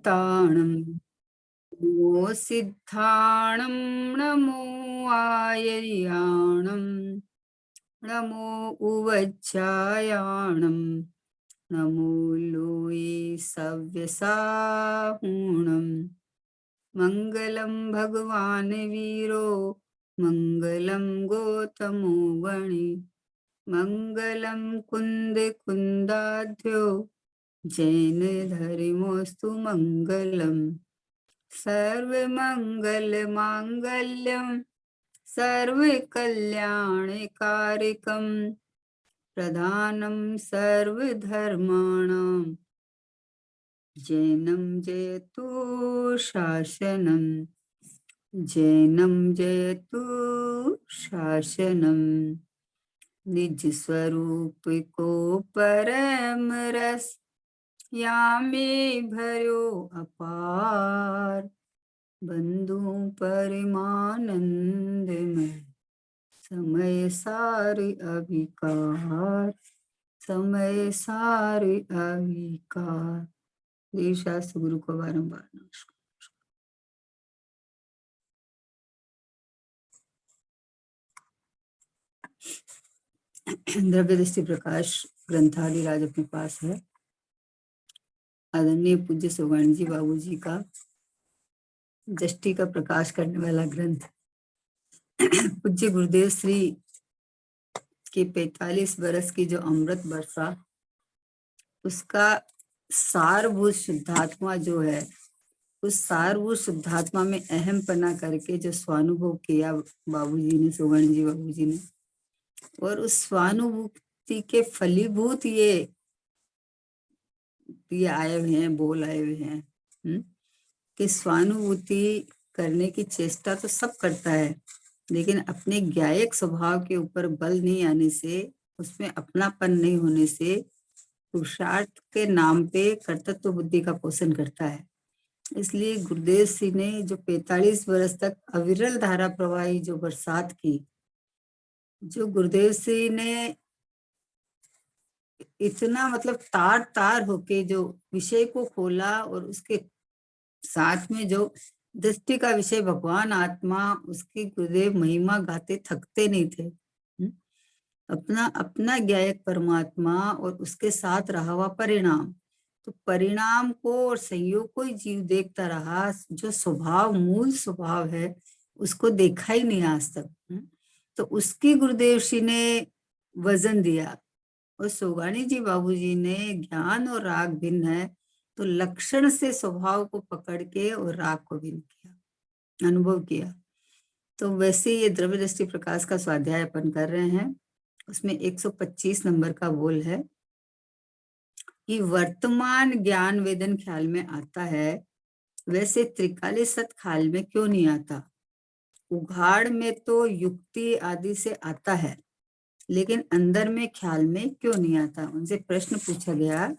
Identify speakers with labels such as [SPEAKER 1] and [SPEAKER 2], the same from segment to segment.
[SPEAKER 1] ताणं नमो सिद्धाणं नमो आयर्याणं नमो उवज्जायाणं नमो लोये सव्यसाहूणं मङ्गलं भगवान् वीरो मङ्गलं गौतमो गणे मङ्गलं कुन्दे कुन्दाध्यो जैन धर्मोऽस्तु मङ्गलम् सर्वमङ्गलमाङ्गल्यं सर्वकल्याणकारिकं प्रधानं सर्वधर्माणां जैनं जयतु शासनं जैनं जयतु शासनं निज स्वरूप को परम रस यामे भरो अपार बंधु परमानंद में समय सारी अविकार समय सारी अविकार। शास्त्र गुरु को बारंबार नमस्कार। द्रव्य दृष्टि प्रकाश ग्रंथादिराज अपने पास है। आदरणीय पूज्य सुवर्ण जी बाबू जी का दृष्टि का प्रकाश करने वाला ग्रंथ पूज्य गुरुदेव श्री की 45 वर्ष की जो अमृत वर्षा, उसका सारभूत शुद्धात्मा जो है, उस सारभूत शुद्धात्मा में अहम पना करके जो स्वानुभव किया बाबूजी ने, सुवर्ण जी बाबूजी ने, और उस स्वानुभूति के फलीभूत ये आए हुए हैं, बोल आए हुए हैं कि स्वानुभूति करने की चेष्टा तो सब करता है, लेकिन अपने ज्ञायक स्वभाव के ऊपर बल नहीं आने से, उसमें अपनापन नहीं होने से पुरुषार्थ के नाम पे कर्तृत्व बुद्धि का पोषण करता है। इसलिए गुरुदेव सिंह ने जो 45 वर्ष तक अविरल धारा प्रवाही जो बरसात की, जो गुरुदेव सिंह ने इतना मतलब तार तार होके जो विषय को खोला, और उसके साथ में जो दृष्टि का विषय भगवान आत्मा, उसकी गुरुदेव महिमा गाते थकते नहीं थे। अपना अपना ज्ञायक परमात्मा और उसके साथ रहा हुआ परिणाम, तो परिणाम को और संयोग को ही जीव देखता रहा। जो स्वभाव, मूल स्वभाव है, उसको देखा ही नहीं आज तक। तो उसकी गुरुदेव श्री ने वजन दिया, और सोगानी जी बाबूजी ने ज्ञान और राग भिन्न है, तो लक्षण से स्वभाव को पकड़ के और राग को भिन्न किया, अनुभव किया। तो वैसे ये द्रव्य दृष्टि प्रकाश का स्वाध्याय अपन कर रहे हैं। उसमें 125 नंबर का बोल है कि वर्तमान ज्ञान वेदन ख्याल में आता है, वैसे त्रिकाली सत ख्याल में क्यों नहीं आता। उघाड़ में तो युक्ति आदि से आता है, लेकिन अंदर में ख्याल में क्यों नहीं आता। उनसे प्रश्न पूछा गया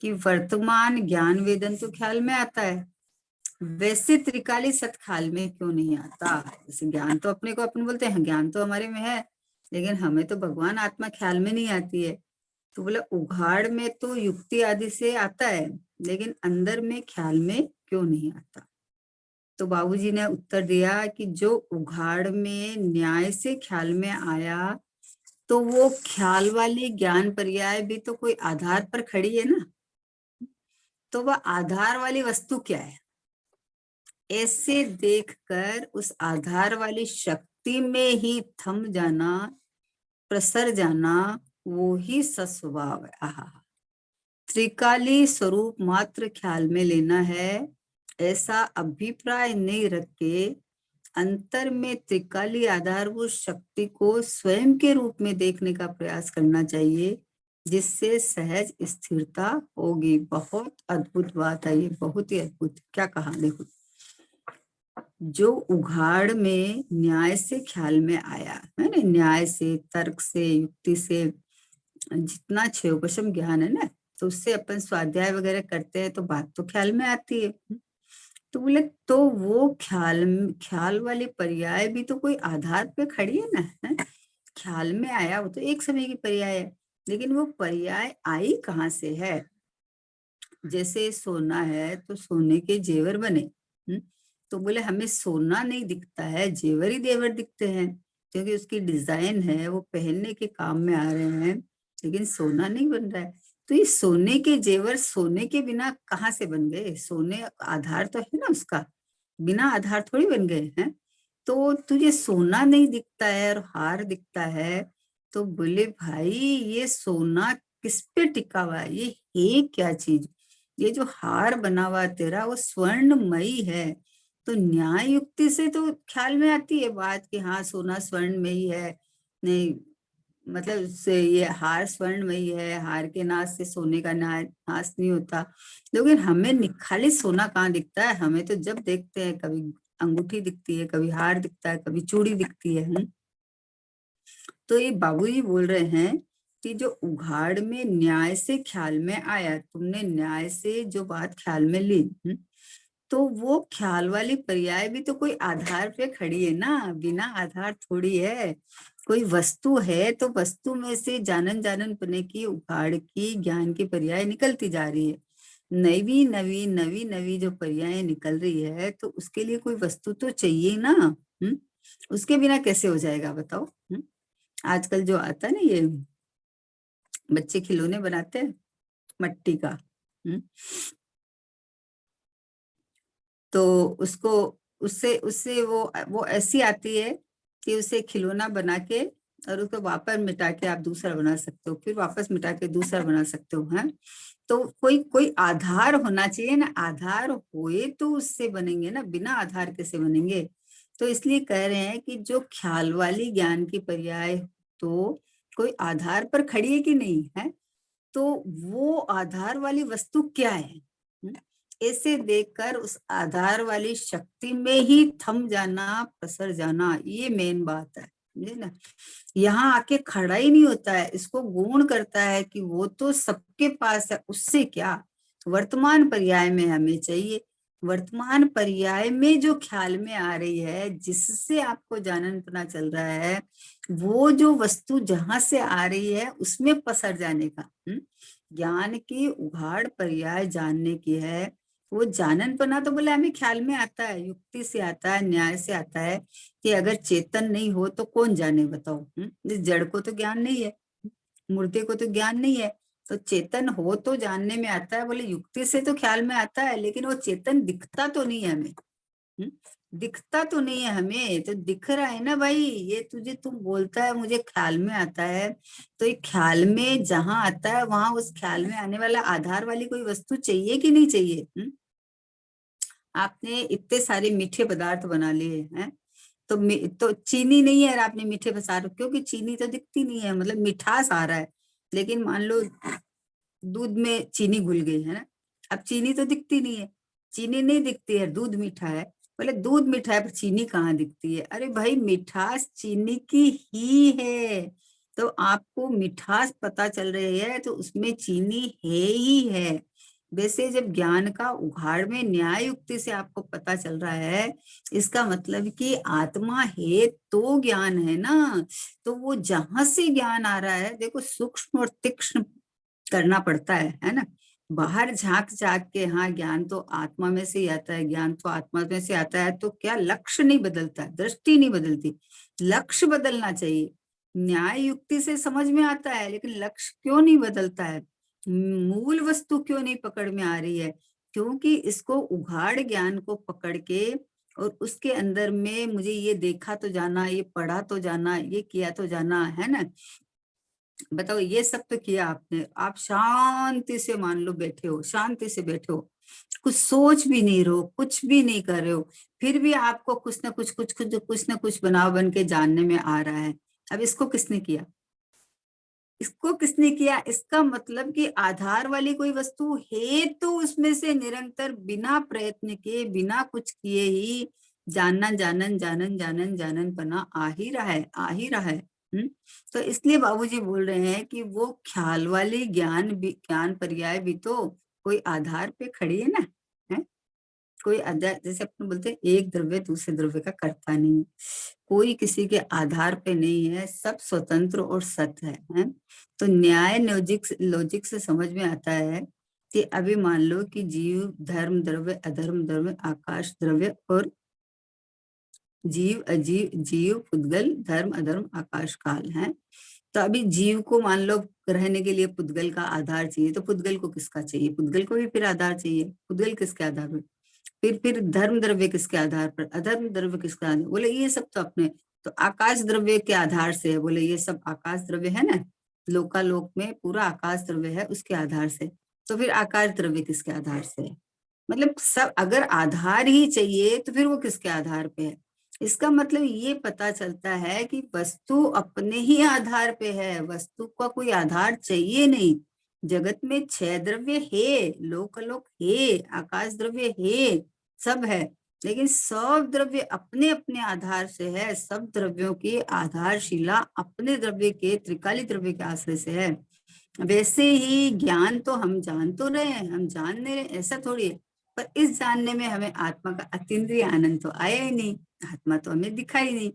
[SPEAKER 1] कि वर्तमान ज्ञान वेदन तो ख्याल में आता है, वैसे त्रिकाली सत ख्याल में क्यों नहीं आता। जैसे ज्ञान तो अपने को अपन बोलते हैं, ज्ञान तो हमारे में है, लेकिन हमें तो भगवान आत्मा ख्याल में नहीं आती है। तो बोले उघाड़ में तो युक्ति आदि से आता है, लेकिन अंदर में ख्याल में क्यों नहीं आता। तो बाबूजी ने उत्तर दिया कि जो उघाड़ में न्याय से ख्याल में आया, तो वो ख्याल वाली ज्ञान पर्याय भी तो कोई आधार पर खड़ी है ना। तो वह आधार वाली वस्तु क्या है, ऐसे देखकर उस आधार वाली शक्ति में ही थम जाना, प्रसर जाना, वो ही सस्वभाव है। आहा, त्रिकाली स्वरूप मात्र ख्याल में लेना है, ऐसा अभिप्राय नहीं रख के अंतर में त्रिकाली आधारभूत शक्ति को स्वयं के रूप में देखने का प्रयास करना चाहिए, जिससे सहज स्थिरता होगी। बहुत अद्भुत बात है ये, बहुत ही अद्भुत। क्या कहा देखो, जो उघाड़ में न्याय से ख्याल में आया है ना, न्याय से, तर्क से, युक्ति से, जितना क्षयोपशम ज्ञान है ना, तो उससे अपन स्वाध्याय वगैरह करते हैं तो बात तो ख्याल में आती है। तो बोले तो वो ख्याल वाली पर्याय भी तो कोई आधार पे खड़ी है ना, है? ख्याल में आया वो तो एक समय की पर्याय है, लेकिन वो पर्याय आई कहाँ से है। जैसे सोना है तो सोने के जेवर बने। तो बोले हमें सोना नहीं दिखता है, जेवर ही जेवर दिखते हैं, क्योंकि उसकी डिजाइन है, वो पहनने के काम में आ रहे हैं, लेकिन सोना नहीं बन रहा है। तो ये सोने के जेवर सोने के बिना कहाँ से बन गए? सोने आधार तो है ना उसका, बिना आधार थोड़ी बन गए हैं। तो तुझे सोना नहीं दिखता है और हार दिखता है, तो बोले भाई ये सोना किस पे टिका हुआ है? ये है क्या चीज? ये जो हार बना हुआ तेरा वो स्वर्णमयी है। तो न्याय युक्ति से तो ख्याल में आती है बात कि हाँ सोना स्वर्णमयी है। नहीं, मतलब से ये हार स्वर्णमयी है, हार के नाश से सोने का नाश नहीं होता। लेकिन हमें खाली सोना कहाँ दिखता है? हमें तो जब देखते हैं कभी अंगूठी दिखती है, कभी हार दिखता है, कभी चूड़ी दिखती है। तो ये बाबूजी बोल रहे हैं कि जो उघाड़ में न्याय से ख्याल में आया, तुमने न्याय से जो बात ख्याल में ली, तो वो ख्याल वाली पर्याय भी तो कोई आधार पे खड़ी है ना, बिना आधार थोड़ी है। कोई वस्तु है तो वस्तु में से जानन जानन पने की उघाड़ की ज्ञान की पर्याय निकलती जा रही है। नवी नवी नवी नवी जो पर्याय निकल रही है, तो उसके लिए कोई वस्तु तो चाहिए ना। उसके बिना कैसे हो जाएगा बताओ? आजकल जो आता है ना, ये बच्चे खिलौने बनाते हैं मट्टी का, तो उसको उससे उससे वो ऐसी आती है कि उसे खिलौना बना के और उसको वापस मिटा के आप दूसरा बना सकते हो, फिर वापस मिटा के दूसरा बना सकते हो। हैं तो कोई कोई आधार होना चाहिए ना, आधार होए तो उससे बनेंगे ना, बिना आधार कैसे बनेंगे? तो इसलिए कह रहे हैं कि जो ख्याल वाली ज्ञान की पर्याय तो कोई आधार पर खड़ी है कि नहीं है, तो वो आधार वाली वस्तु क्या है? ऐसे देखकर उस आधार वाली शक्ति में ही थम जाना, पसर जाना, ये मेन बात है, समझे ना। यहाँ आके खड़ा ही नहीं होता है, इसको गुण करता है कि वो तो सबके पास है, उससे क्या। वर्तमान पर्याय में हमें चाहिए, वर्तमान पर्याय में जो ख्याल में आ रही है, जिससे आपको जानन पता चल रहा है, वो जो वस्तु जहां से आ रही है उसमें पसर जाने का। ज्ञान की उघाड़ पर्याय जानने की है। वो जाननपना तो बोले हमें ख्याल में आता है, युक्ति से आता है, न्याय से आता है कि अगर चेतन नहीं हो तो कौन जाने बताओ। इस जड़ को तो ज्ञान नहीं है, मुर्दे को तो ज्ञान नहीं है, तो चेतन हो तो जानने में आता है, बोले युक्ति से तो ख्याल में आता है, लेकिन वो चेतन दिखता तो नहीं है हमें। दिखता तो नहीं है हमें, तो दिख रहा है ना भाई, ये तुझे तुम बोलता है मुझे ख्याल में आता है, तो ये ख्याल में जहां आता है वहां उस ख्याल में आने वाला आधार वाली कोई वस्तु चाहिए कि नहीं चाहिए? आपने इतने सारे मीठे पदार्थ बना लिए हैं, तो चीनी नहीं है और आपने मीठे पदार्थ, क्योंकि चीनी तो दिखती नहीं है, मतलब मिठास आ रहा है, लेकिन मान लो दूध में चीनी घुल गई है ना, अब चीनी तो दिखती नहीं है, चीनी नहीं दिखती है, दूध मीठा है, बोले दूध मीठा है पर चीनी कहाँ दिखती है? अरे भाई मिठास चीनी की ही है, तो आपको मिठास पता चल रही है तो उसमें चीनी है ही है। वैसे जब ज्ञान का उघाड़ में न्याय युक्ति से आपको पता चल रहा है, इसका मतलब कि आत्मा है तो ज्ञान है ना। तो वो जहां से ज्ञान आ रहा है, देखो सूक्ष्म और तीक्ष्ण करना पड़ता है ना। बाहर झांक झांक के हाँ ज्ञान तो आत्मा में से ही आता है, ज्ञान तो आत्मा में से आता है, तो क्या लक्ष्य नहीं बदलता, दृष्टि नहीं बदलती, लक्ष्य बदलना चाहिए। न्याय युक्ति से समझ में आता है, लेकिन लक्ष्य क्यों नहीं बदलता है? मूल वस्तु क्यों नहीं पकड़ में आ रही है? क्योंकि इसको उघाड़ ज्ञान को पकड़ के और उसके अंदर में मुझे ये देखा तो जाना, ये पढ़ा तो जाना, ये किया तो जाना, है ना। बताओ ये सब तो किया आपने, आप शांति से मान लो बैठे हो, शांति से बैठे हो, कुछ सोच भी नहीं रहे हो, कुछ भी नहीं कर रहे हो, फिर भी आपको कुछ ना कुछ कुछ ना कुछ बनाव बन के जानने में आ रहा है। अब इसको किसने किया? इसको किसने किया? इसका मतलब कि आधार वाली कोई वस्तु है तो उसमें से निरंतर बिना प्रयत्न के, बिना कुछ किए ही जानना, जानन जानन जानन जानन पना आ ही रहा है, आ ही रहा है। तो इसलिए बाबूजी बोल रहे हैं कि वो ख्याल वाली ज्ञान भी, ज्ञान पर्याय भी तो कोई आधार पे खड़ी है ना, है कोई आधार, जैसे अपन बोलते हैं एक द्रव्य दूसरे द्रव्य का करता नहीं है, कोई किसी के आधार पे नहीं है, सब स्वतंत्र और सत्य है। तो न्याय लॉजिक लॉजिक से समझ में आता है कि अभी मान लो कि जीव, धर्म द्रव्य, अधर्म द्रव्य, आकाश द्रव्य और जीव अजीव, जीव पुद्गल, धर्म अधर्म, आकाश काल है। तो अभी जीव को मान लो रहने के लिए पुद्गल का आधार चाहिए, तो पुद्गल को किसका चाहिए? पुद्गल को भी फिर आधार चाहिए। पुद्गल किसके आधार पर? फिर धर्म द्रव्य किसके आधार पर? अधर्म द्रव्य किसके आधार? बोले ये सब तो अपने, तो आकाश द्रव्य के आधार से है। बोले ये सब आकाश द्रव्य है ना, लोकालोक में पूरा आकाश द्रव्य है, उसके आधार से। तो फिर आकाश द्रव्य किसके आधार से है? मतलब सब अगर आधार ही चाहिए तो फिर वो किसके आधार पे है? इसका मतलब ये पता चलता है कि वस्तु अपने ही आधार पे है, वस्तु का कोई आधार चाहिए नहीं। जगत में 6 द्रव्य है, लोक है, आकाश द्रव्य है, सब है, लेकिन सब द्रव्य अपने अपने आधार से है। सब द्रव्यों की आधारशिला अपने द्रव्य के, त्रिकाली द्रव्य के आश्रय से है। वैसे ही ज्ञान तो हम जान तो रहे हैं, हम जान नहीं रहे ऐसा थोड़ी है, पर इस जानने में हमें आत्मा का अतीन्द्रिय आनंद तो आया ही नहीं, आत्मा तो हमें दिखाई नहीं।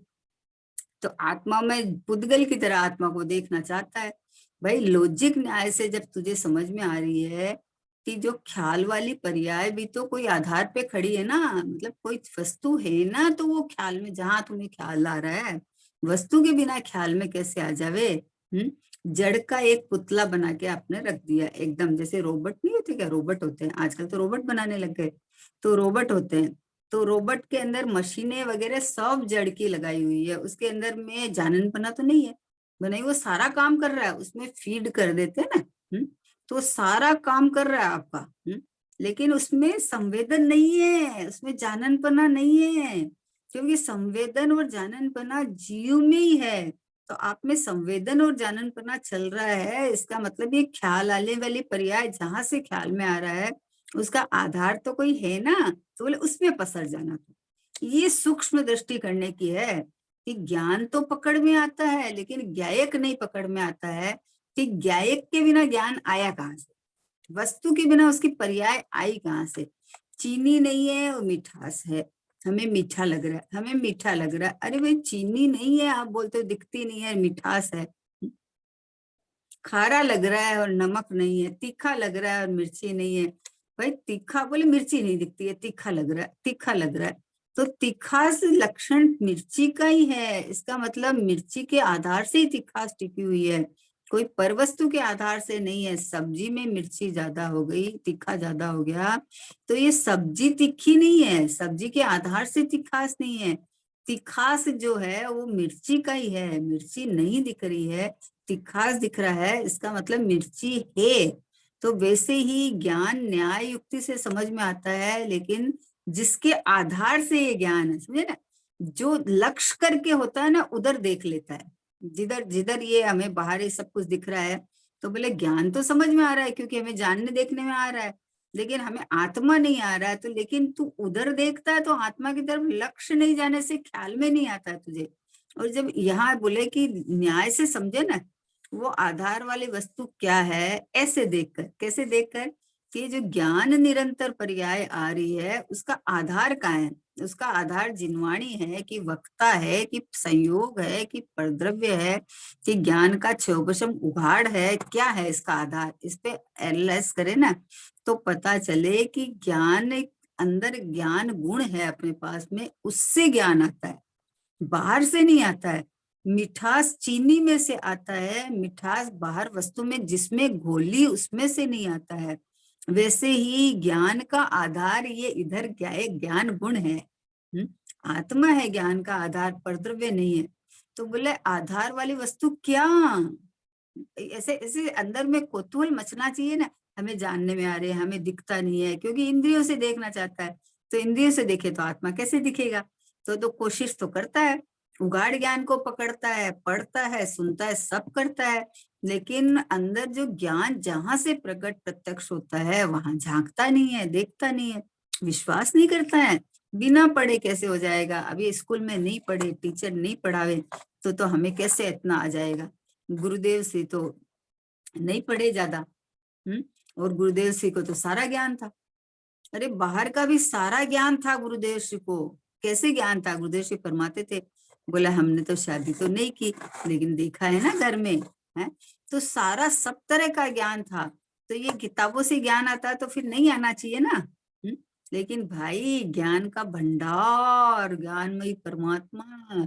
[SPEAKER 1] तो आत्मा में पुद्गल की तरह आत्मा को देखना चाहता है। भाई लॉजिक न्याय से जब तुझे समझ में आ रही है कि जो ख्याल वाली पर्याय भी तो कोई आधार पे खड़ी है ना, मतलब कोई वस्तु है ना, तो वो ख्याल में, जहां तुम्हें ख्याल आ रहा है, वस्तु के बिना ख्याल में कैसे आ जावे? जड़ का एक पुतला बना के आपने रख दिया एकदम, जैसे रोबोट नहीं होते क्या, रोबोट होते हैं आजकल तो, रोबोट बनाने लग गए, तो रोबोट होते हैं। तो रोबोट के अंदर मशीनें वगैरह सब जड़ की लगाई हुई है, उसके अंदर में जाननपना तो नहीं है, बनाई, वो सारा काम कर रहा है, उसमें फीड कर देते हैं ना, तो सारा काम कर रहा है आपका, लेकिन उसमें संवेदन नहीं है, उसमें जाननपना नहीं है, क्योंकि संवेदन और जाननपना जीव में ही है। तो आप में संवेदन और जाननपना चल रहा है, इसका मतलब ये ख्याल आने वाली पर्याय जहां से ख्याल में आ रहा है, उसका आधार तो कोई है ना, तो बोले उसमें पसर जाना। तो ये सूक्ष्म दृष्टि करने की है कि ज्ञान तो पकड़ में आता है, लेकिन ज्ञायक नहीं पकड़ में आता है कि ज्ञायक के बिना ज्ञान आया कहाँ से, वस्तु के बिना उसकी पर्याय आई कहाँ से? चीनी नहीं है और मिठास है, हमें मीठा लग रहा है, हमें मीठा लग रहा है। अरे भाई चीनी नहीं है, आप बोलते हो दिखती नहीं है, मिठास है। खारा लग रहा है और नमक नहीं है, तीखा लग रहा है और मिर्ची नहीं है। भाई तीखा, बोले मिर्ची नहीं दिखती है, तीखा लग रहा है, तीखा लग रहा है, तो तीखास लक्षण मिर्ची का ही है। इसका मतलब मिर्ची के आधार से ही तीखास टिकी हुई है, कोई परवस्तु के आधार से नहीं है। सब्जी में मिर्ची ज्यादा हो गई, तीखा ज्यादा हो गया, तो ये सब्जी तीखी नहीं है, सब्जी के आधार से तीखास नहीं है। तीखास जो है वो मिर्ची का ही है, मिर्ची नहीं दिख रही है, तीखास दिख रहा है, इसका मतलब मिर्ची है। तो वैसे ही ज्ञान न्याय युक्ति से समझ में आता है, लेकिन जिसके आधार से ये ज्ञान है, समझे ना, जो लक्ष्य करके होता है ना, उधर देख लेता है, जिधर जिधर ये हमें बाहर ये सब कुछ दिख रहा है, तो बोले ज्ञान तो समझ में आ रहा है क्योंकि हमें जानने देखने में आ रहा है, लेकिन हमें आत्मा नहीं आ रहा है। तो लेकिन तू उधर देखता है तो आत्मा की तरफ लक्ष्य नहीं जाने से ख्याल में नहीं आता है तुझे। और जब यहाँ बोले कि न्याय से समझे ना, वो आधार वाली वस्तु क्या है, ऐसे देखकर, कैसे देखकर कि जो ज्ञान निरंतर पर्याय आ रही है उसका आधार कहाँ है? उसका आधार जिनवाणी है कि वक्ता है कि संयोग है कि परद्रव्य है कि ज्ञान का क्षोभशम उघाड़ है, क्या है इसका आधार? इस पे एनालाइज करे ना तो पता चले कि ज्ञान एक अंदर ज्ञान गुण है अपने पास में, उससे ज्ञान आता है, बाहर से नहीं आता है। मिठास चीनी में से आता है, मिठास बाहर वस्तु में जिसमें घोली उसमें से नहीं आता है। वैसे ही ज्ञान का आधार ये इधर क्या है, ज्ञान गुण है, आत्मा है ज्ञान का आधार, परद्रव्य नहीं है। तो बोले आधार वाली वस्तु क्या, ऐसे ऐसे अंदर में कौतूहल मचना चाहिए ना, हमें जानने में आ रहे हैं, हमें दिखता नहीं है, क्योंकि इंद्रियों से देखना चाहता है, तो इंद्रियों से देखे तो आत्मा कैसे दिखेगा? तो कोशिश तो करता है, उगाड़ ज्ञान को पकड़ता है, पढ़ता है, सुनता है, सब करता है, लेकिन अंदर जो ज्ञान जहां से प्रकट प्रत्यक्ष होता है वहां झांकता नहीं है, देखता नहीं है, विश्वास नहीं करता है। बिना पढ़े कैसे हो जाएगा? अभी स्कूल में नहीं पढ़े, टीचर नहीं पढ़ावे तो हमें कैसे इतना आ जाएगा? गुरुदेव से तो नहीं पढ़े ज्यादा, और गुरुदेव श्री को तो सारा ज्ञान था। अरे बाहर का भी सारा ज्ञान था गुरुदेव श्री को। कैसे ज्ञान था? गुरुदेव श्री फरमाते थे, बोला हमने तो शादी तो नहीं की, लेकिन देखा है ना घर में, है तो सारा सब तरह का ज्ञान था। तो ये किताबों से ज्ञान आता है तो फिर नहीं आना चाहिए ना। लेकिन भाई ज्ञान का भंडार, ज्ञानमयी परमात्मा,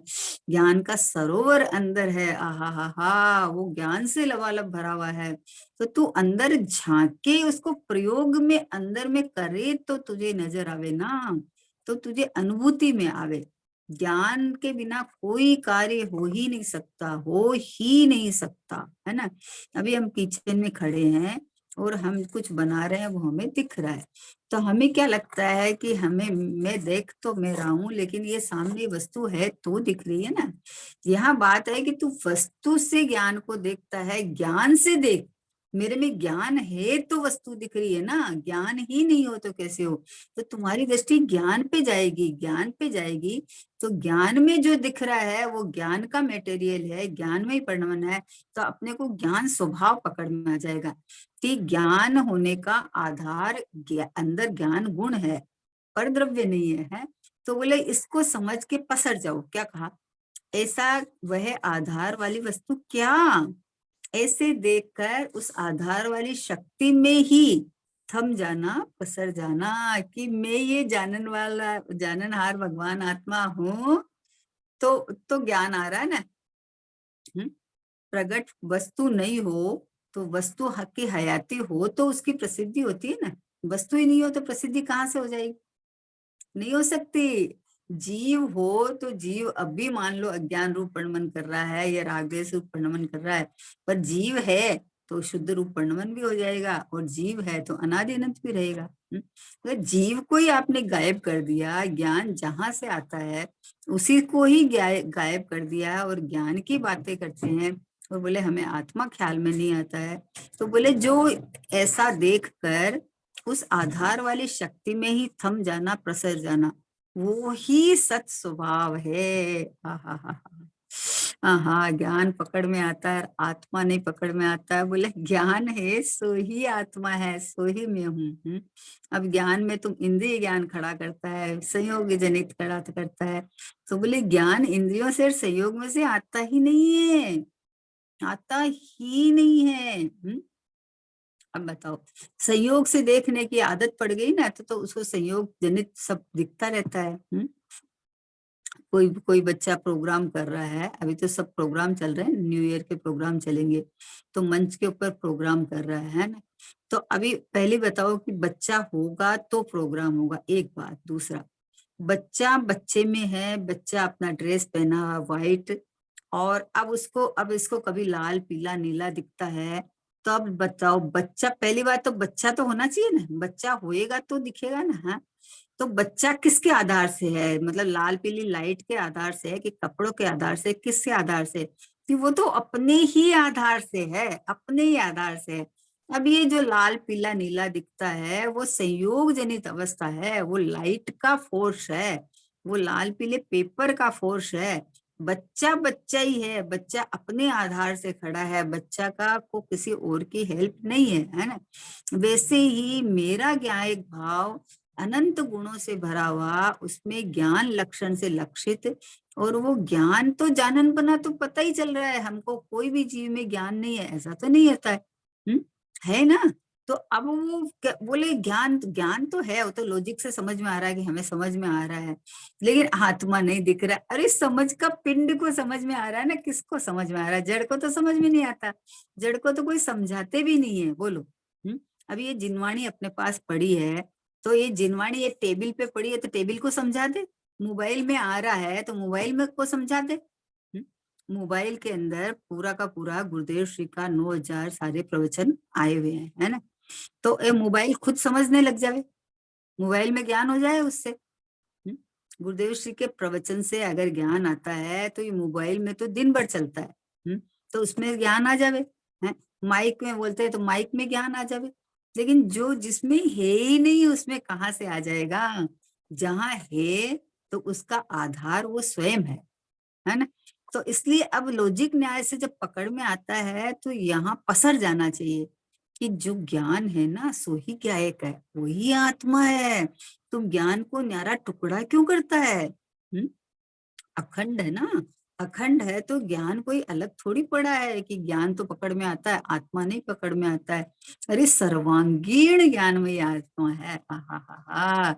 [SPEAKER 1] ज्ञान का सरोवर अंदर है। आहा हा हा, वो ज्ञान से लबालब भरा हुआ है। तो तू अंदर झांके, उसको प्रयोग में अंदर में करे तो तुझे नजर आवे ना, तो तुझे अनुभूति में आवे। ज्ञान के बिना कोई कार्य हो ही नहीं सकता, हो ही नहीं सकता, है ना। अभी हम किचन में खड़े हैं और हम कुछ बना रहे हैं, वो हमें दिख रहा है, तो हमें क्या लगता है कि हमें, मैं देख तो मैं रहा हूं, लेकिन ये सामने वस्तु है तो दिख रही है ना। यहाँ बात है कि तू वस्तु से ज्ञान को देखता है, ज्ञान से देख। मेरे में ज्ञान है तो वस्तु दिख रही है ना, ज्ञान ही नहीं हो तो कैसे हो। तो तुम्हारी दृष्टि ज्ञान पे जाएगी, ज्ञान पे जाएगी, तो ज्ञान में जो दिख रहा है वो ज्ञान का मटेरियल है, ज्ञान में ही परिणमन है। तो अपने को ज्ञान स्वभाव पकड़ में आ जाएगा कि ज्ञान होने का आधार अंदर ज्ञान गुण है, पर द्रव्य नहीं है। तो बोले इसको समझ के पसर जाओ। क्या कहा? ऐसा वह आधार वाली वस्तु क्या, ऐसे देखकर उस आधार वाली शक्ति में ही थम जाना, पसर जाना कि मैं ये जानन वाला, जाननहार भगवान आत्मा हूँ। तो ज्ञान आ रहा है ना। प्रगट वस्तु नहीं हो तो वस्तु की हयाती हो तो उसकी प्रसिद्धि होती है ना। वस्तु ही नहीं हो तो प्रसिद्धि कहाँ से हो जाएगी? नहीं हो सकती। जीव हो तो जीव अब भी मान लो अज्ञान रूप परिणमन कर रहा है या रागद्वेष रूप परिणमन कर रहा है, पर जीव है तो शुद्ध रूप परिणमन भी हो जाएगा, और जीव है तो अनादि अनंत भी रहेगा। तो जीव को ही आपने गायब कर दिया, ज्ञान जहां से आता है उसी को ही गायब कर दिया, और ज्ञान की बातें करते हैं और बोले हमें आत्मा ख्याल में नहीं आता है। तो बोले जो ऐसा देख कर उस आधार वाली शक्ति में ही थम जाना, प्रसर जाना, वो ही सत स्वभाव है। हाँ, ज्ञान पकड़ में आता है, आत्मा नहीं पकड़ में आता है। बोले ज्ञान है सो ही आत्मा है, सो ही मैं हूँ। अब ज्ञान में तुम इंद्रिय ज्ञान खड़ा करता है, संयोग जनित खड़ा करता है। तो बोले ज्ञान इंद्रियों से, संयोग में से आता ही नहीं है, आता ही नहीं है। अब बताओ, संयोग से देखने की आदत पड़ गई ना, तो उसको संयोग जनित सब दिखता रहता है। कोई कोई बच्चा प्रोग्राम कर रहा है, अभी तो सब प्रोग्राम चल रहे हैं, न्यू ईयर के प्रोग्राम चलेंगे, तो मंच के ऊपर प्रोग्राम कर रहा है ना। तो अभी पहले बताओ कि बच्चा होगा तो प्रोग्राम होगा, एक बात। दूसरा, बच्चा बच्चे में है, बच्चा अपना ड्रेस पहना हुआ व्हाइट, और अब इसको कभी लाल पीला नीला दिखता है, तो अब बताओ बच्चा, पहली बात तो बच्चा तो होना चाहिए ना, बच्चा होएगा तो दिखेगा ना। हाँ, तो बच्चा किसके आधार से है? मतलब लाल पीली लाइट के आधार से है कि कपड़ों के आधार से, किसके आधार से? कि वो तो अपने ही आधार से है, अपने ही आधार से है। अब ये जो लाल पीला नीला दिखता है वो संयोग जनित अवस्था है, वो लाइट का फोर्स है, वो लाल पीले पेपर का फोर्स है। बच्चा बच्चा ही है, बच्चा अपने आधार से खड़ा है, बच्चा का को किसी और की हेल्प नहीं है ना। वैसे ही मेरा ज्ञायक भाव अनंत गुणों से भरा हुआ, उसमें ज्ञान लक्षण से लक्षित, और वो ज्ञान तो जानन बना तो पता ही चल रहा है हमको, कोई भी जीव में ज्ञान नहीं है ऐसा तो नहीं होता है। है ना। तो अब वो बोले ज्ञान, ज्ञान तो है, वो तो लॉजिक से समझ में आ रहा है कि हमें समझ में आ रहा है, लेकिन आत्मा नहीं दिख रहा। अरे समझ का पिंड को समझ में आ रहा है ना, किसको समझ में आ रहा है? जड़ को तो समझ में नहीं आता, जड़ को तो कोई समझाते भी नहीं है। बोलो। अब ये जिनवाणी अपने पास पड़ी है, तो ये जिनवाणी ये टेबल पे पड़ी है तो टेबल को समझा दे, मोबाइल में आ रहा है तो मोबाइल में को समझा दे। मोबाइल के अंदर पूरा का पूरा गुरुदेव श्री का 9000 सारे प्रवचन आए हुए हैं, है ना। तो ये मोबाइल खुद समझने लग जाए, मोबाइल में ज्ञान हो जाए उससे। गुरुदेव श्री के प्रवचन से अगर ज्ञान आता है तो ये मोबाइल में तो दिन भर चलता है। तो उसमें ज्ञान आ जावे, है। माइक में बोलते हैं तो माइक में ज्ञान आ जावे, लेकिन जो जिसमें है ही नहीं उसमें कहाँ से आ जाएगा? जहाँ है तो उसका आधार वो स्वयं है ना। तो इसलिए अब लॉजिक न्याय से जब पकड़ में आता है तो यहाँ पसर जाना चाहिए कि जो ज्ञान है ना सो ही ज्ञायक है, वही आत्मा है। तुम ज्ञान को न्यारा टुकड़ा क्यों करता है? अखंड है ना, अखंड है तो ज्ञान कोई अलग थोड़ी पड़ा है कि ज्ञान तो पकड़ में आता है, आत्मा नहीं पकड़ में आता है। अरे सर्वांगीण ज्ञान में ये आत्मा है। आहा,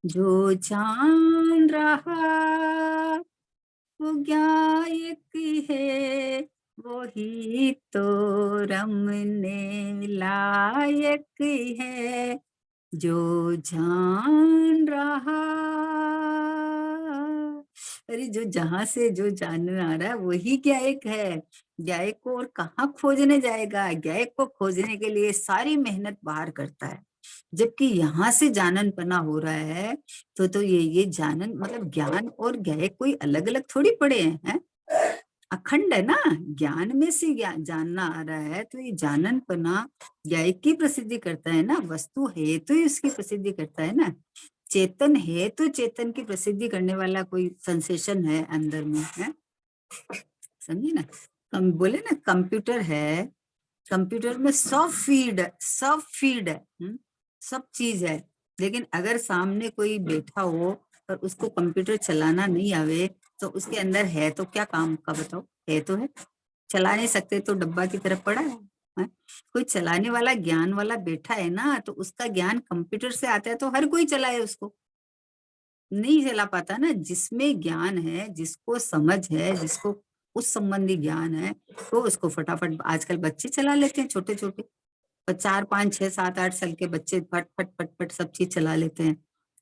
[SPEAKER 1] जो जान रहा वो ज्ञायक है, वही तो रमने लायक है। जो जान रहा, अरे जो जहां से जो जानने आ रहा है वही ज्ञायक है। ज्ञायक को और कहाँ खोजने जाएगा? ज्ञायक को खोजने के लिए सारी मेहनत बाहर करता है, जबकि यहाँ से जाननपना हो रहा है। तो ये जानन मतलब ज्ञान और ज्ञायक कोई अलग अलग थोड़ी पड़े हैं? अखंड है ना। ज्ञान में से ज्ञान जानना आ रहा है तो ये जाननपना ज्ञायक की प्रसिद्धि करता है ना। वस्तु है तो ही उसकी प्रसिद्धि करता है ना। चेतन है तो चेतन की प्रसिद्धि करने वाला कोई सेंसेशन है अंदर में, है? समझे ना। बोले ना कंप्यूटर है, कंप्यूटर में सब फीड है, सब चीज है। लेकिन अगर सामने कोई बैठा हो और उसको कंप्यूटर चलाना नहीं आवे तो उसके अंदर है तो क्या काम का? बताओ, है तो है, चला नहीं सकते तो डब्बा की तरफ पड़ा है? कोई चलाने वाला ज्ञान वाला बैठा है ना, तो उसका ज्ञान कंप्यूटर से आता है तो हर कोई चलाए उसको। नहीं चला पाता ना। जिसमें ज्ञान है, जिसको समझ है, जिसको उस संबंधी ज्ञान है, तो उसको फटाफट आजकल बच्चे चला लेते हैं, छोटे छोटे 4 5 6 7 8 साल के बच्चे फट फट फट फट सब चीज चला लेते हैं।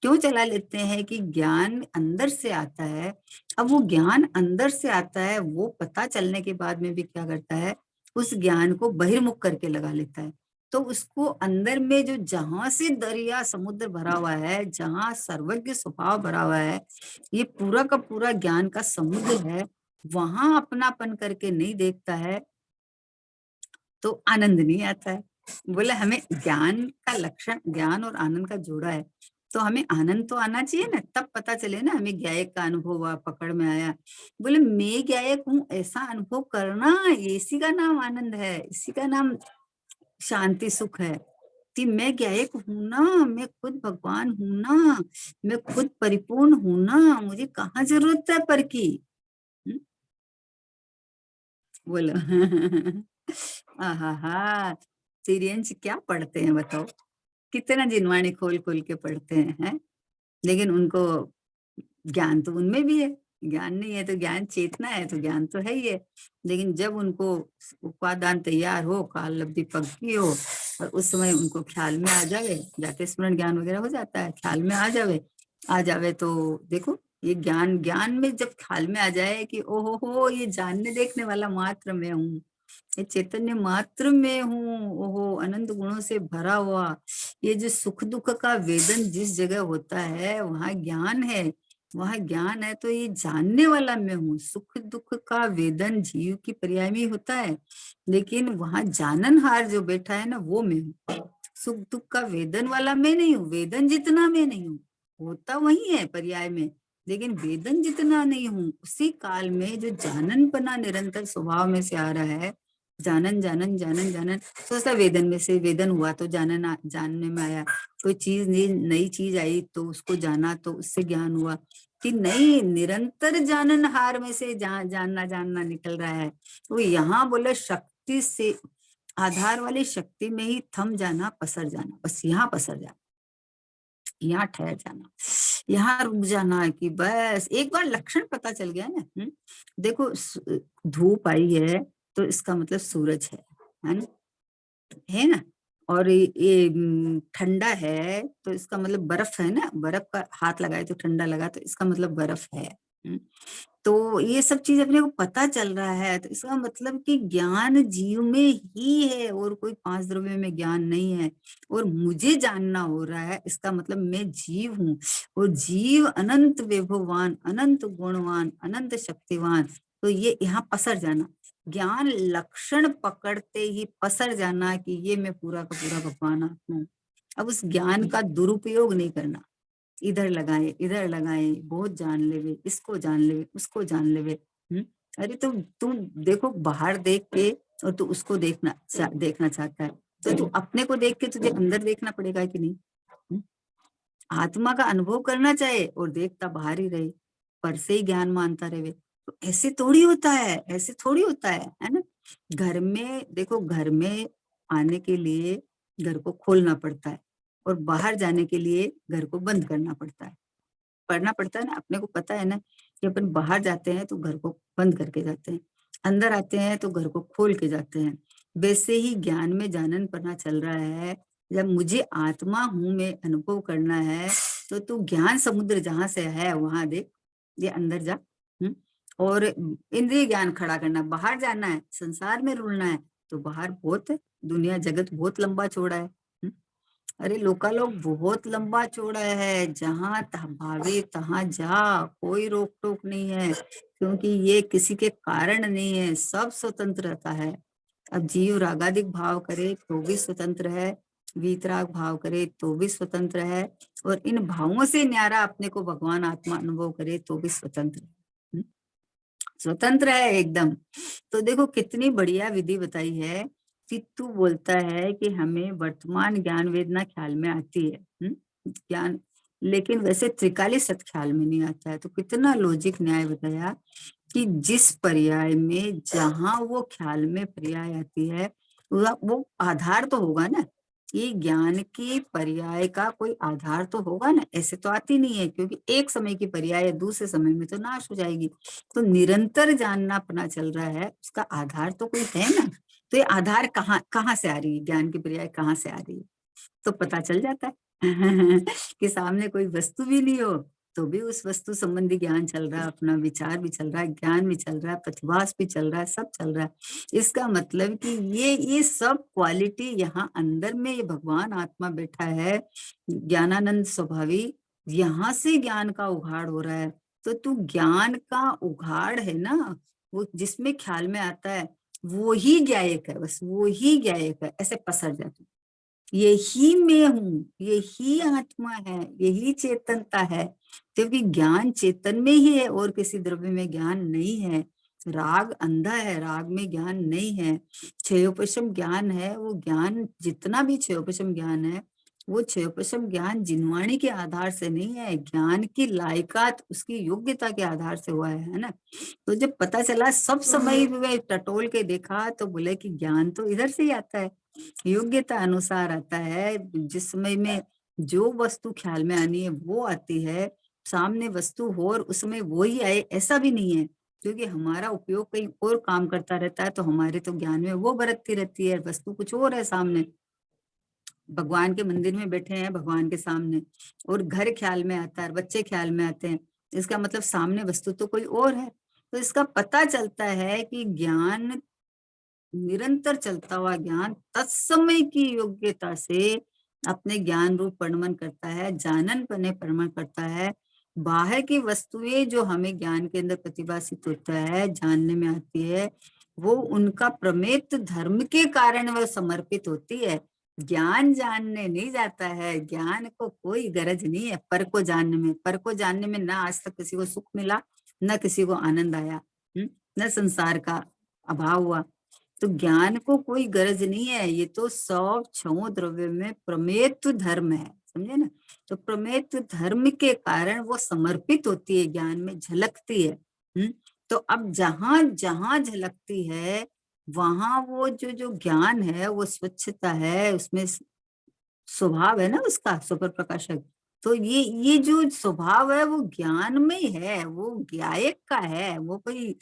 [SPEAKER 1] क्यों चला लेते हैं? कि ज्ञान अंदर से आता है। अब वो ज्ञान अंदर से आता है, वो पता चलने के बाद में भी क्या करता है, उस ज्ञान को बहिर्मुख करके लगा लेता है। तो उसको अंदर में जो जहां से दरिया समुद्र भरा हुआ है, जहां सर्वज्ञ स्वभाव भरा हुआ है, ये पूरा का पूरा ज्ञान का समुद्र है, वहां अपनापन करके नहीं देखता है तो आनंद नहीं आता है। बोले हमें ज्ञान का लक्षण, ज्ञान और आनंद का जोड़ा है, तो हमें आनंद तो आना चाहिए ना, तब पता चले ना हमें ज्ञायक का अनुभव हुआ, पकड़ में आया। बोले मैं ज्ञायक हूँ ऐसा अनुभव करना, इसी का नाम आनंद है, इसी का नाम शांति सुख है। कि मैं ज्ञायक हूं ना, मैं खुद भगवान हूं ना, मैं खुद परिपूर्ण हूं ना, मुझे कहाँ जरूरत है पर की। हम्म, बोलो आहा, सीरियंस क्या पढ़ते हैं बताओ, कितना जिनवाणी खोल खोल के पढ़ते हैं? लेकिन उनको ज्ञान तो उनमें भी है। ज्ञान नहीं है तो ज्ञान, चेतना है तो ज्ञान तो है ही है। लेकिन जब उनको उपादान तैयार हो, काल लब्धि पक्की हो, और उस समय उनको ख्याल में आ जावे, जाते स्मरण ज्ञान वगैरह हो जाता है, ख्याल में आ जावे तो देखो ये ज्ञान, ज्ञान में जब ख्याल में आ जाए कि ओहो हो ये जानने देखने वाला मात्र मैं हूँ, ये चैतन्य मात्र में हूँ, ओहो अनंत गुणों से भरा हुआ, ये जो सुख दुख का वेदन जिस जगह होता है वहां ज्ञान है, वहां ज्ञान है। तो ये जानने वाला मैं हूँ। सुख दुख का वेदन जीव की पर्याय में होता है, लेकिन वहां जाननहार जो बैठा है ना वो मैं हूँ। सुख दुख का वेदन वाला मैं नहीं हूँ, वेदन जितना मैं नहीं हूँ, होता वही है पर्याय में, लेकिन वेदन जितना नहीं हूँ। उसी काल में जो जाननपना निरंतर स्वभाव में से आ रहा है, जानन जानन जानन जानन, सोचता वेदन में से वेदन हुआ तो जानन जानने में आया, कोई चीज नई चीज आई तो उसको जाना तो उससे ज्ञान हुआ, कि नहीं निरंतर जाननहार में से जानना जानना निकल रहा है। तो यहाँ बोले शक्ति से, आधार वाली शक्ति में ही थम जाना, पसर जाना, बस यहाँ पसर जाना, यहाँ ठहर जाना, यहाँ रुक जाना, कि बस एक बार लक्षण पता चल गया ना। देखो धूप आई है तो इसका मतलब सूरज है ना, है ना। और ये ठंडा है तो इसका मतलब बर्फ है ना, बर्फ का हाथ लगाए तो ठंडा लगा तो इसका मतलब बर्फ है। तो ये सब चीज अपने को पता चल रहा है, तो इसका मतलब कि ज्ञान जीव में ही है और कोई 5 द्रव्य में ज्ञान नहीं है। और मुझे जानना हो रहा है, इसका मतलब मैं जीव हूँ, और जीव अनंत वैभववान, अनंत गुणवान, अनंत शक्तिवान। तो ये यहाँ पसर जाना, ज्ञान लक्षण पकड़ते ही पसर जाना कि ये मैं पूरा का पूरा भगवान आत्मा हूँ। अब उस ज्ञान का दुरुपयोग नहीं करना, इधर लगाए, बहुत जान लेवे, इसको जान लेवे, उसको जान लेवे। अरे तुम देखो बाहर देख के और तू उसको देखना चाहता है, तो तू अपने को देख के तुझे अंदर देखना पड़ेगा कि नहीं? हम्म? आत्मा का अनुभव करना चाहे और देखता बाहर ही रहे, पर से ही ज्ञान मानता रहे, तो ऐसे थोड़ी होता है, ऐसे थोड़ी होता है ना। घर में देखो, घर में आने के लिए घर को खोलना पड़ता है और बाहर जाने के लिए घर को बंद करना पड़ना पड़ता है ना। अपने को पता है ना कि अपन बाहर जाते हैं तो घर को बंद करके जाते हैं, अंदर आते हैं तो घर को खोल के जाते हैं। वैसे ही ज्ञान में जानन पना चल रहा है। जब मुझे आत्मा हूं मैं अनुभव करना है, तो तू ज्ञान समुद्र जहां से है वहां देख, ये अंदर जा। और इंद्रिय ज्ञान खड़ा करना, बाहर जाना है, संसार में रुलना है, तो बाहर बहुत है, दुनिया जगत बहुत लंबा चौड़ा है। अरे लोकालोक बहुत लंबा चौड़ा है, जहां भावे तहां जा, कोई रोक टोक नहीं है, क्योंकि ये किसी के कारण नहीं है, सब स्वतंत्र रहता है। अब जीव रागादिक भाव करे तो भी स्वतंत्र है, वीतराग भाव करे तो भी स्वतंत्र है, और इन भावों से न्यारा अपने को भगवान आत्मा अनुभव करे तो भी स्वतंत्र है। स्वतंत्र है एकदम। तो देखो कितनी बढ़िया विधि बताई है कि तू बोलता है कि हमें वर्तमान ज्ञान वेदना ख्याल में आती है, ज्ञान, लेकिन वैसे त्रिकाली सत ख्याल में नहीं आता है। तो कितना लॉजिक न्याय बताया कि जिस पर्याय में जहां वो ख्याल में पर्याय आती है, वो आधार तो होगा ना। ये ज्ञान की पर्याय का कोई आधार तो होगा ना, ऐसे तो आती नहीं है, क्योंकि एक समय की पर्याय दूसरे समय में तो नाश हो जाएगी। तो निरंतर जानना पना चल रहा है, उसका आधार तो कोई है ना। तो ये आधार कहाँ कहाँ से आ रही है, ज्ञान की पर्याय कहाँ से आ रही है, तो पता चल जाता है कि सामने कोई वस्तु भी नहीं हो तो भी उस वस्तु संबंधी ज्ञान चल रहा है, अपना विचार भी चल रहा है, ज्ञान भी चल रहा है, प्रतिभास भी चल रहा है, सब चल रहा है। इसका मतलब कि ये सब क्वालिटी यहाँ अंदर में, ये भगवान आत्मा बैठा है, ज्ञानानंद स्वभावी, यहाँ से ज्ञान का उघाड़ हो रहा है। तो तू ज्ञान का उघाड़ है ना, वो जिसमें ख्याल में आता है वो ही ज्ञायक है, बस वो ही ज्ञायक है, ऐसे पसर जाती। यही मैं हूँ, यही आत्मा है, यही चेतनता है, क्योंकि ज्ञान चेतन में ही है और किसी द्रव्य में ज्ञान नहीं है। राग अंधा है, राग में ज्ञान नहीं है। क्षयोपशम ज्ञान है, वो ज्ञान जितना भी क्षयोपशम ज्ञान है, वो क्षयोपशम ज्ञान जिनवाणी के आधार से नहीं है, ज्ञान की लायकात उसकी योग्यता के आधार से हुआ है ना। तो जब पता चला, सब समय में टटोल के देखा तो बोले कि ज्ञान तो इधर से ही आता है, योग्यता अनुसार आता है। जिस समय में जो वस्तु ख्याल में आनी है वो आती है, सामने वस्तु हो और उसमें वो ही आए ऐसा भी नहीं है, क्योंकि हमारा उपयोग कहीं और काम करता रहता है, तो हमारे तो ज्ञान में वो बरतती रहती है, वस्तु कुछ और है सामने। भगवान के मंदिर में बैठे हैं भगवान के सामने, और घर ख्याल में आता है, बच्चे ख्याल में आते हैं, इसका मतलब सामने वस्तु तो कोई और है। तो इसका पता चलता है कि ज्ञान, निरंतर चलता हुआ ज्ञान तत्समय की योग्यता से अपने ज्ञान रूप परिणमन करता है, जानन पने परिणमन करता है। बाहर की वस्तुएं जो हमें ज्ञान के अंदर प्रतिभासित होता है, जानने में आती है, वो उनका प्रमेत धर्म के कारण वह समर्पित होती है। ज्ञान जानने नहीं जाता है, ज्ञान को कोई गरज नहीं है पर को जानने में। पर को जानने में ना आज तक किसी को सुख मिला, न किसी को आनंद आया, न संसार का अभाव हुआ। तो ज्ञान को कोई गरज नहीं है, ये तो सब छो द्रव्य में प्रमेत धर्म है, समझे ना। तो प्रमेत धर्म के कारण वो समर्पित होती है, ज्ञान में झलकती है। तो अब जहां जहां झलकती है, वहां वो जो जो ज्ञान है वो स्वच्छता है, उसमें स्वभाव है ना उसका सुपर प्रकाशक। तो ये जो स्वभाव है वो ज्ञान में ही है, वो ज्ञायक का है, वो कोई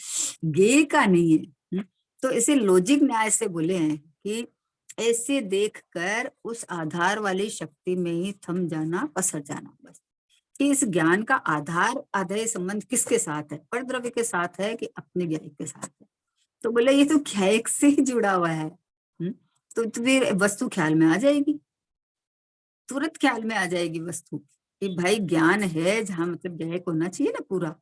[SPEAKER 1] ज्ञेय का नहीं है। तो इसे लॉजिक न्याय से बोले हैं कि ऐसे देखकर उस आधार वाली शक्ति में ही थम जाना, पसर जाना, बस। कि इस ज्ञान का आधार आधेय संबंध किसके साथ है, पर द्रव्य के साथ है कि अपने ज्ञायक के साथ है। तो बोले ये तो ज्ञायक से ही जुड़ा हुआ है। तो फिर वस्तु ख्याल में आ जाएगी, तुरंत ख्याल में आ जाएगी वस्तु कि भाई ज्ञान है जहां, मतलब ज्ञायक होना चाहिए ना पूरा।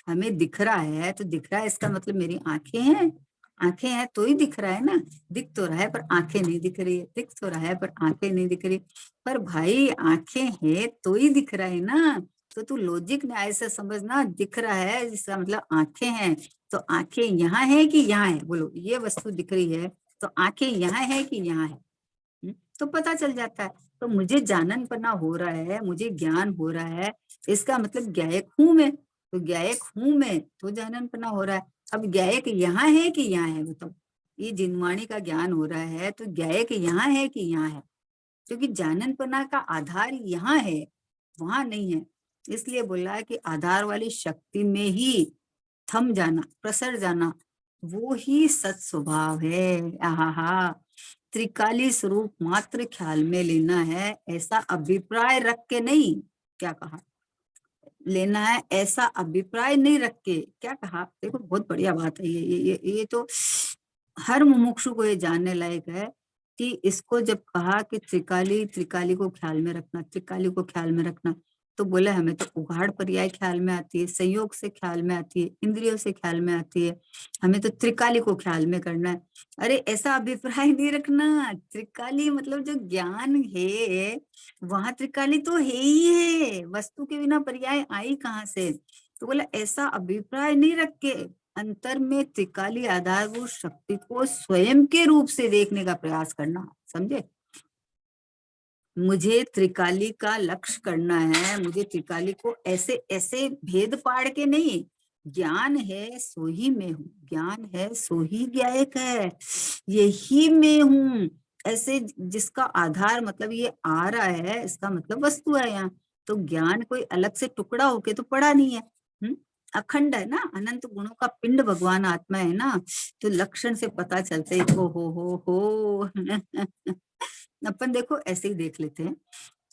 [SPEAKER 1] हमें दिख रहा है तो दिख रहा है, इसका मतलब मेरी आंखें हैं, आंखें हैं तो ही दिख रहा है ना। दिख तो रहा है पर आंखें नहीं दिख रही है, दिख तो रहा है पर आंखें नहीं दिख रही। पर भाई आंखें हैं तो ही दिख रहा है ना। तो तू लॉजिक न्याय से समझना, दिख रहा है जिसका मतलब आंखें हैं, तो आंखें यहाँ है कि यहाँ है, बोलो ये वस्तु दिख रही है तो आंखें यहाँ है कि यहाँ है। तो पता चल जाता है। तो मुझे जानन पना हो रहा है, मुझे ज्ञान हो रहा है, इसका मतलब ज्ञायक हूं मैं। तो गायक हूं मैं तो जाननपना हो रहा है। अब गायक यहाँ है कि यहाँ है, बताओ। ये जिनवाणी का ज्ञान हो रहा है तो गायक यहाँ है कि यहाँ है, क्योंकि जाननपना का आधार यहाँ है, वहां नहीं है। इसलिए बोला है कि आधार वाली शक्ति में ही थम जाना, प्रसर जाना, वो ही सत स्वभाव है। आहा, त्रिकाली स्वरूप मात्र ख्याल में लेना है, ऐसा अभिप्राय रख के नहीं। क्या कहा? लेना है ऐसा अभिप्राय नहीं रख के। क्या कहा? देखो बहुत बढ़िया बात है ये तो हर मुमुक्षु को ये जानने लायक है कि इसको जब कहा कि त्रिकाली, त्रिकाली को ख्याल में रखना, त्रिकाली को ख्याल में रखना, तो बोले हमें तो उघाड़ पर्याय ख्याल में आती है, संयोग से ख्याल में आती है, इंद्रियों से ख्याल में आती है, हमें तो त्रिकाली को ख्याल में करना है। अरे ऐसा अभिप्राय नहीं रखना। त्रिकाली मतलब जो ज्ञान है वहां त्रिकाली तो है ही है, वस्तु के बिना पर्याय आई कहाँ से? तो बोला ऐसा अभिप्राय नहीं रख के अंतर में त्रिकाली आधारभूत शक्ति को स्वयं के रूप से देखने का प्रयास करना। समझे? मुझे त्रिकाली का लक्ष्य करना है, मुझे त्रिकाली को ऐसे ऐसे भेद पाड़ के नहीं। ज्ञान है सो ही मैं हूँ, ज्ञान है सो ही ज्ञायक है, यही मैं हूँ। ऐसे जिसका आधार मतलब ये आ रहा है, इसका मतलब वस्तु है यहाँ। तो ज्ञान कोई अलग से टुकड़ा होके तो पड़ा नहीं है, अखंड है ना, अनंत गुणों का पिंड भगवान आत्मा है ना। तो लक्षण से पता चलते हो अपन देखो ऐसे ही देख लेते हैं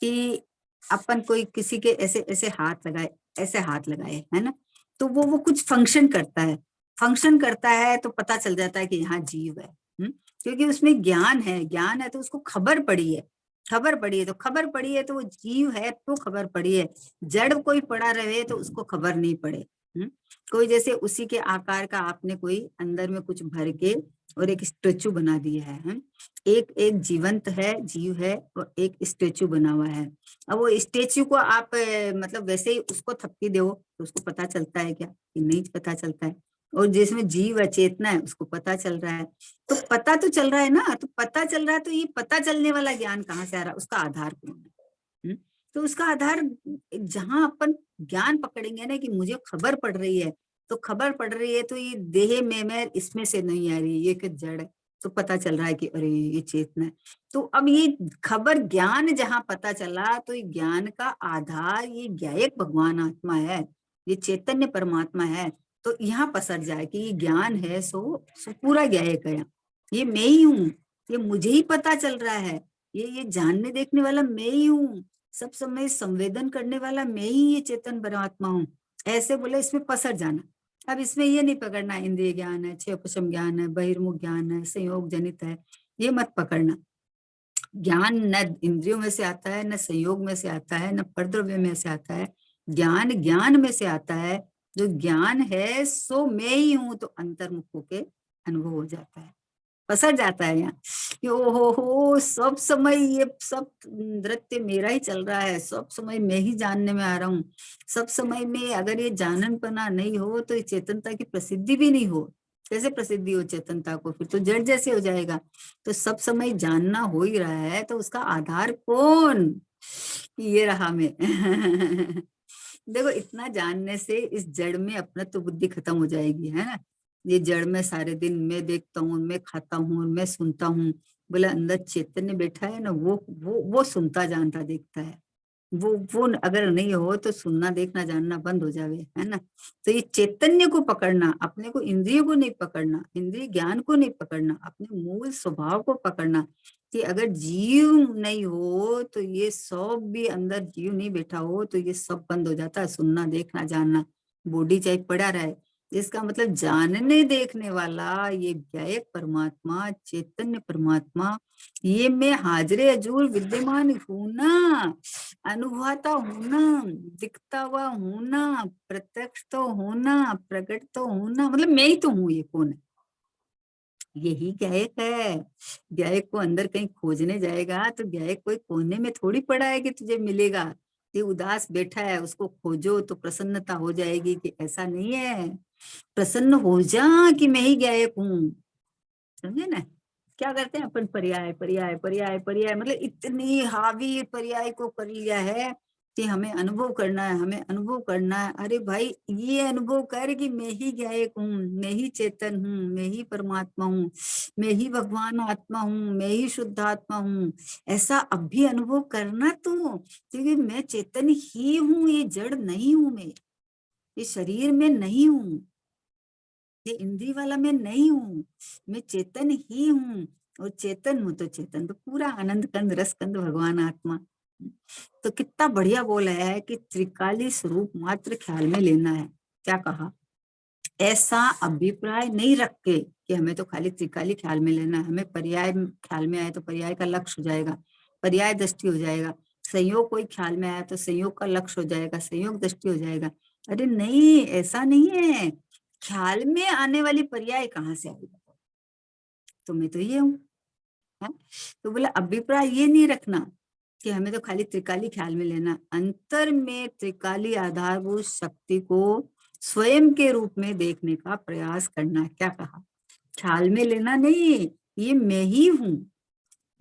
[SPEAKER 1] कि अपन कोई किसी के ऐसे ऐसे हाथ लगाए, ऐसे हाथ लगाए है ना, तो वो कुछ फंक्शन करता है, फंक्शन करता है तो पता चल जाता है कि यहाँ जीव है। क्योंकि उसमें ज्ञान है, ज्ञान है तो उसको खबर पड़ी है, खबर पड़ी है तो खबर पड़ी है, तो वो जीव है तो खबर पड़ी है। जड़ कोई पड़ा रहे तो उसको खबर नहीं पड़े। कोई जैसे उसी के आकार का आपने कोई अंदर में कुछ भर के और एक स्टेचू बना दिया है, एक एक जीवंत है, जीव है, और एक स्टेचू बना हुआ है। अब वो स्टेचू को आप मतलब वैसे ही उसको थपकी दो तो उसको पता चलता है क्या? कि नहीं पता चलता है। और जिसमें जीव है, चेतना है, उसको पता चल रहा है। तो पता तो चल रहा है ना, तो पता चल रहा है, तो ये पता चलने वाला ज्ञान कहाँ से आ रहा है? उसका आधार कौन है? तो उसका आधार जहां अपन ज्ञान पकड़ेंगे ना कि मुझे खबर पड़ रही है, तो खबर पड़ रही है तो ये देह में मैं इसमें से नहीं आ रही, ये कि जड़ है, तो पता चल रहा है कि अरे ये चेतना है। तो अब ये खबर ज्ञान जहां पता चला, तो ये ज्ञान का आधार ये ज्ञायक भगवान आत्मा है, ये चैतन्य परमात्मा है। तो यहाँ पसर जाए कि ये ज्ञान है सो पूरा ज्ञायक है। ये मैं ही हूँ, ये मुझे ही पता चल रहा है, ये जानने देखने वाला मैं ही हूँ, सब समय संवेदन करने वाला मैं ही ये चेतन परमात्मा हूँ। ऐसे बोले इसमें पसर जाना। अब इसमें ये नहीं पकड़ना इंद्रिय ज्ञान है, छह उपशम ज्ञान है, बहिर्मुख ज्ञान है, संयोग जनित है, ये मत पकड़ना। ज्ञान न इंद्रियों में से आता है, न संयोग में से आता है, न परद्रव्य में से आता है, ज्ञान ज्ञान में से आता है। जो ज्ञान है सो मैं ही हूं, तो अंतर्मुख होके अनुभव हो जाता है, पसर जाता है यहाँ कि ओ हो सब समय ये सब नृत्य मेरा ही चल रहा है, सब समय मैं ही जानने में आ रहा हूँ। सब समय में अगर ये जाननपना नहीं हो तो ये चेतनता की प्रसिद्धि भी नहीं हो। कैसे प्रसिद्धि हो चेतनता को? फिर तो जड़ जैसे हो जाएगा। तो सब समय जानना हो ही रहा है, तो उसका आधार कौन? ये रहा मैं देखो इतना जानने से इस जड़ में अपना तो बुद्धि खत्म हो जाएगी, है ना। ये जड़ में सारे दिन मैं देखता हूँ, मैं खाता हूँ, मैं सुनता हूँ, बोला अंदर चैतन्य बैठा है ना, वो सुनता जानता देखता है। वो अगर नहीं हो तो सुनना देखना जानना बंद हो जावे, है ना। तो ये चैतन्य को पकड़ना, अपने को इंद्रियों को नहीं पकड़ना, इंद्रिय ज्ञान को नहीं पकड़ना, अपने मूल स्वभाव को पकड़ना। कि अगर जीव नहीं हो तो ये सब भी, अंदर जीव नहीं बैठा हो तो ये सब बंद हो जाता है, सुनना देखना जानना, बॉडी चाहे पड़ा रहे। इसका मतलब जानने देखने वाला ये ज्ञायक परमात्मा, चैतन्य परमात्मा, ये मैं हाजरे हजूर विद्यमान हूं ना, अनुभवता होना, दिखता हुआ होना, प्रत्यक्ष तो होना, प्रकट तो होना, मतलब मैं ही तो हूँ। ये कौन है? यही गायक है। गायक को अंदर कहीं खोजने जाएगा तो गायक कोई कोने में थोड़ी पड़ा है कि तुझे मिलेगा। ये उदास बैठा है, उसको खोजो तो प्रसन्नता हो जाएगी, कि ऐसा नहीं है। प्रसन्न हो जा कि मैं ही गायक हूँ। समझे ना? क्या करते हैं अपन? पर्याय पर्याय पर्याय पर्याय, मतलब इतनी हावी पर्याय को कर लिया है कि हमें अनुभव करना है, हमें अनुभव करना है। अरे भाई, ये अनुभव कर कि मैं ही गायक हूँ, मैं ही चेतन हूँ, मैं ही परमात्मा हूँ, मैं ही भगवान आत्मा हूँ, मैं ही शुद्ध आत्मा हूँ। ऐसा अब भी अनुभव करना तू, क्योंकि मैं चेतन ही हूँ, ये जड़ नहीं हूँ, मैं ये शरीर में नहीं हूँ, ये इंद्रिय वाला मैं नहीं हूँ, मैं चेतन ही हूँ। और चेतन हूँ तो चेतन तो पूरा आनंद कंद रस कंद भगवान आत्मा। तो कितना बढ़िया बोला है कि त्रिकाली स्वरूप मात्र ख्याल में लेना है। क्या कहा? ऐसा अभिप्राय नहीं रख के कि हमें तो खाली त्रिकाली ख्याल में लेना है, हमें पर्याय ख्याल में आए तो पर्याय का लक्ष्य हो जाएगा, पर्याय दृष्टि हो जाएगा। संयोग कोई ख्याल में आया तो संयोग का लक्ष्य हो जाएगा, संयोग दृष्टि हो जाएगा। अरे नहीं, ऐसा नहीं है। ख्याल में आने वाली पर्याय कहाँ से आई? तो मैं तो ये हूँ। तो बोला अभिप्राय ये नहीं रखना कि हमें तो खाली त्रिकाली ख्याल में लेना, अंतर में त्रिकाली आधारभूत शक्ति को स्वयं के रूप में देखने का प्रयास करना। क्या कहा? ख्याल में लेना नहीं, ये मैं ही हूँ।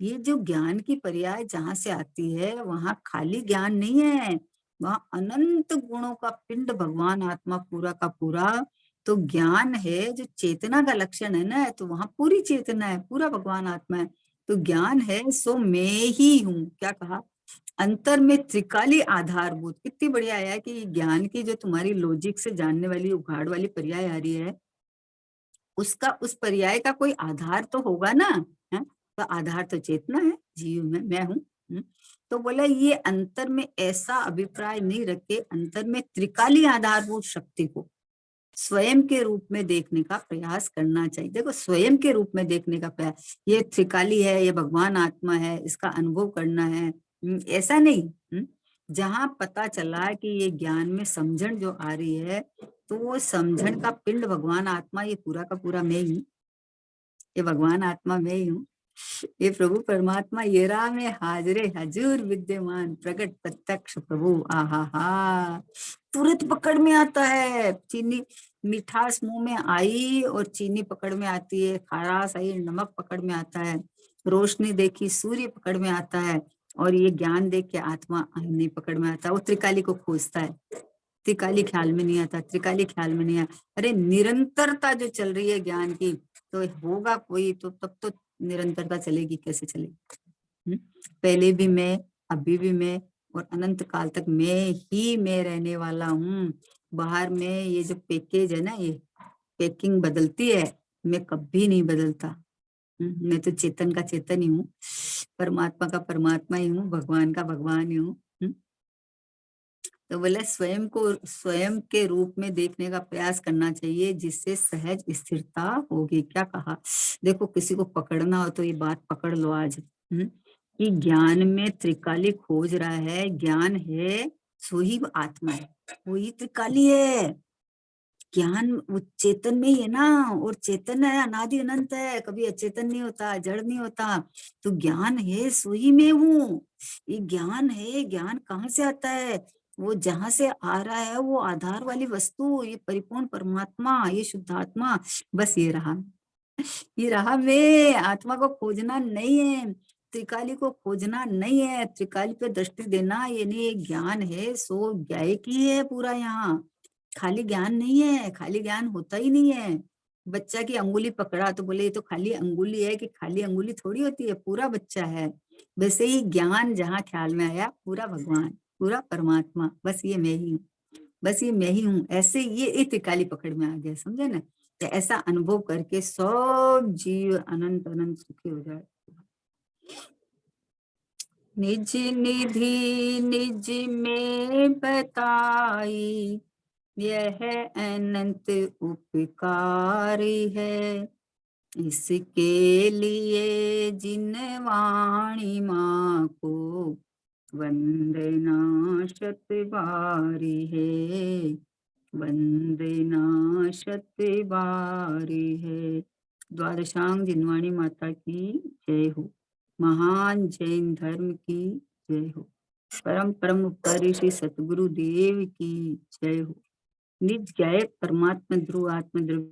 [SPEAKER 1] ये जो ज्ञान की पर्याय जहां से आती है वहां खाली ज्ञान नहीं है, वहां अनंत गुणों का पिंड भगवान आत्मा पूरा का पूरा। तो ज्ञान है जो चेतना का लक्षण है ना, तो वहां पूरी चेतना है, पूरा भगवान आत्मा है। तो ज्ञान है सो मैं ही हूँ। क्या कहा? अंतर में त्रिकाली आधारभूत। कितनी बढ़िया है कि ज्ञान की जो तुम्हारी लॉजिक से जानने वाली उघाड़ वाली पर्याय आ रही है, उसका उस पर्याय का कोई आधार तो होगा ना, है? तो आधार तो चेतना है, जीव में मैं हूँ। तो बोला ये अंतर में ऐसा अभिप्राय नहीं रखे, अंतर में त्रिकाली आधारभूत शक्ति को स्वयं के रूप में देखने का प्रयास करना चाहिए। देखो, स्वयं के रूप में देखने का प्रयास, ये त्रिकाली है, ये भगवान आत्मा है, इसका अनुभव करना है, ऐसा नहीं। जहां पता चला कि ये ज्ञान में समझन जो आ रही है, तो वो समझन का पिंड भगवान आत्मा, ये पूरा का पूरा मैं ही, ये भगवान आत्मा मैं ही हूँ। ये प्रभु परमात्मा ये रहा में हाजरे हजूर विद्यमान प्रकट प्रत्यक्ष प्रभु। आहा हा, तुरंत पकड़ में आता है। चीनी मिठास मुंह में आई और चीनी पकड़ में आती है, खारास आई नमक पकड़ में आता है, रोशनी देखी सूर्य पकड़ में आता है, और ये ज्ञान देख के आत्मा नहीं पकड़ में आता। वो त्रिकाली को खोजता है, त्रिकाली ख्याल में नहीं आता, त्रिकाली ख्याल में नहीं आता। अरे निरंतरता जो चल रही है ज्ञान की, तो होगा कोई तो तब तो निरंतरता चलेगी, कैसे चलेगी? पहले भी मैं, अभी भी मैं, और अनंत काल तक मैं ही मैं रहने वाला हूँ। बाहर में ये जो पैकेज है ना, ये पैकिंग बदलती है, मैं कभी नहीं बदलता। मैं तो चेतन का चेतन ही हूँ, परमात्मा का परमात्मा ही हूँ, भगवान का भगवान ही हूँ। तो बोले स्वयं को स्वयं के रूप में देखने का प्रयास करना चाहिए, जिससे सहज स्थिरता होगी। क्या कहा? देखो, किसी को पकड़ना हो तो ये बात पकड़ लो आज, कि ज्ञान में त्रिकाली खोज रहा है, ज्ञान है सो ही आत्मा है, वही त्रिकाली है। ज्ञान वो चेतन में ही है ना, और चेतन है, अनादि अनंत है, कभी अचेतन नहीं होता, जड़ नहीं होता। तो ज्ञान है सो ही मैं हूँ। ये ज्ञान है, ज्ञान कहाँ से आता है? वो जहां से आ रहा है, वो आधार वाली वस्तु, ये परिपूर्ण परमात्मा, ये शुद्धात्मा, बस ये रहा। ये रहा में आत्मा को खोजना नहीं है, त्रिकाली को खोजना नहीं है, त्रिकाली पे दृष्टि देना ये नहीं। ये ज्ञान है सो ज्ञायक ही है पूरा यहाँ, खाली ज्ञान नहीं है, खाली ज्ञान होता ही नहीं है। बच्चा की अंगुली पकड़ा तो बोले ये तो खाली अंगुली है, कि खाली अंगुली थोड़ी होती है, पूरा बच्चा है। वैसे ही ज्ञान जहाँ ख्याल में आया, पूरा भगवान, पूरा परमात्मा, बस ये मैं ही हूँ, बस ये मैं ही हूँ। ऐसे ये त्रिकाली पकड़ में आ गया, समझे ना? तो ऐसा अनुभव करके सब जीव अनंत अनंत सुखी हो जाए। निज निधि निज में बताई, यह अनंत उपकारी है। इसके लिए जिन वाणी माँ को वंदना शत बारी है, वंदना शत बारी है। द्वादशांग जिनवाणी माता की जय हो। महान जैन धर्म की जय हो। परम परम उपकारी श्री सतगुरु देव की जय हो। निज गायक परमात्मा ध्रुव आत्म द्रव्य